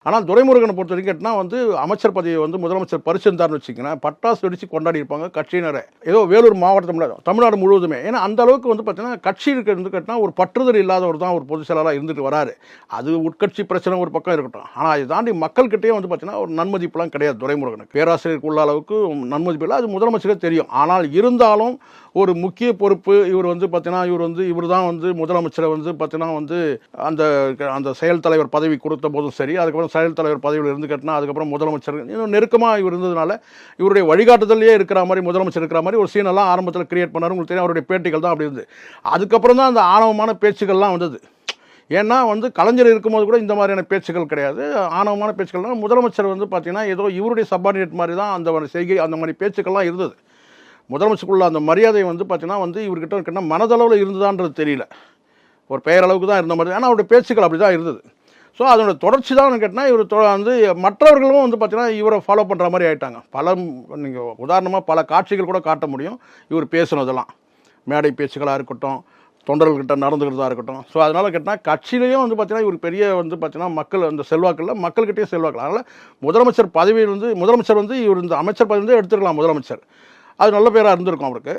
ஆனால் துரைமுருகனை பொறுத்த வரைக்கும் கேட்டினா வந்து அமைச்சர் பதவியை வந்து முதலமைச்சர் பரிசெந்தார்னு வச்சுக்கோங்களேன், பட்டாசு வெடித்து கொண்டாடி இருப்பாங்க கட்சியினரை. ஏதோ வேலூர் மாவட்டம் தமிழ்நாடு முழுவதுமே. ஏன்னா அந்த அளவுக்கு வந்து பார்த்தீங்கன்னா கட்சி இருக்கிறது கேட்டினா ஒரு பற்றுதல் இல்லாதவர் தான் ஒரு பொதுச் செயலாளராக இருந்துட்டு வராரு. அது உட்கட்சி பிரச்சனை ஒரு பக்கம் இருக்கட்டும். ஆனால் அதை தாண்டி மக்கள்கிட்டயே வந்து பார்த்தீங்கன்னா ஒரு நன்மதிப்புலாம் கிடையாது துரைமுருகனுக்கு. பேராசிரியருக்கு உள்ள அளவுக்கு நன்மதிப்பு இல்லை, அது முதலமைச்சருக்கு தெரியும். ஆனால் இருந்தாலும் ஒரு முக்கிய பொறுப்பு இவர் வந்து பார்த்தீங்கன்னா இவர் தான் வந்து முதலமைச்சரை வந்து பார்த்தீங்கன்னா வந்து அந்த அந்த செயல் தலைவர் பதவி கொடுத்த போதும் சரி, அதுக்கப்புறம் செயல் தலைவர் பதவியில் இருந்து கேட்டினா அதுக்கப்புறம் முதலமைச்சர் இன்னும் நெருக்கமாக இவர் இருந்ததுனால இவருடைய வழிகாட்டுதலே இருக்கிற மாதிரி முதலமைச்சர் இருக்கிற மாதிரி ஒரு சீனெல்லாம் ஆரம்பத்தில் கிரியேட் பண்ணார். உங்களுக்கு தெரியும் அவருடைய பேட்டிகள் தான் அப்படி இருந்தது. அதுக்கப்புறம் தான் அந்த ஆணவமான பேச்சுக்கள்லாம் வந்தது. ஏன்னா வந்து கலைஞர் இருக்கும்போது கூட இந்த மாதிரியான பேச்சுக்கள் கிடையாது, ஆணவமான பேச்சுக்கள்லாம். முதலமைச்சர் வந்து பார்த்தீங்கன்னா ஏதோ இவருடைய சப்பார்டினேட் மாதிரி தான் அந்த செய்கை அந்த மாதிரி பேச்சுக்கள்லாம் இருந்தது. முதலமைச்சருக்குள்ள அந்த மரியாதை வந்து பார்த்தீங்கன்னா வந்து இவர்கிட்ட இருக்கின்ற மனதளவில் இருந்ததான்றது தெரியல, ஒரு பெயரளவுக்கு தான் இருந்த மாதிரி. ஆனால் அவருடைய பேச்சுக்கள் அப்படி தான் இருந்தது. ஸோ அதோட தொடர்ச்சி தான் கேட்டால் இவர் வந்து மற்றவர்களும் வந்து பார்த்தீங்கன்னா இவரை ஃபாலோ பண்ணுற மாதிரி ஆகிட்டாங்க. நீங்கள் உதாரணமாக பல காட்சிகள் கூட காட்ட முடியும் இவர் பேசுனதெல்லாம், மேடை பேச்சுக்களாக இருக்கட்டும், தொண்டர்கள்கிட்ட நடந்துக்கிறதா இருக்கட்டும். ஸோ அதனால் கேட்டால் கட்சியிலையும் வந்து பார்த்தீங்கன்னா இவர் பெரிய வந்து பார்த்தீங்கன்னா மக்கள் அந்த செல்வாக்கில் மக்கள்கிட்டயே செல்வாக்கில். அதனால் முதலமைச்சர் பதவியில் வந்து முதலமைச்சர் வந்து இவர் இந்த அமைச்சர் பதவி வந்து எடுத்துக்கலாம் முதலமைச்சர். அது நல்ல பேராக இருந்திருக்கும் அவருக்கு.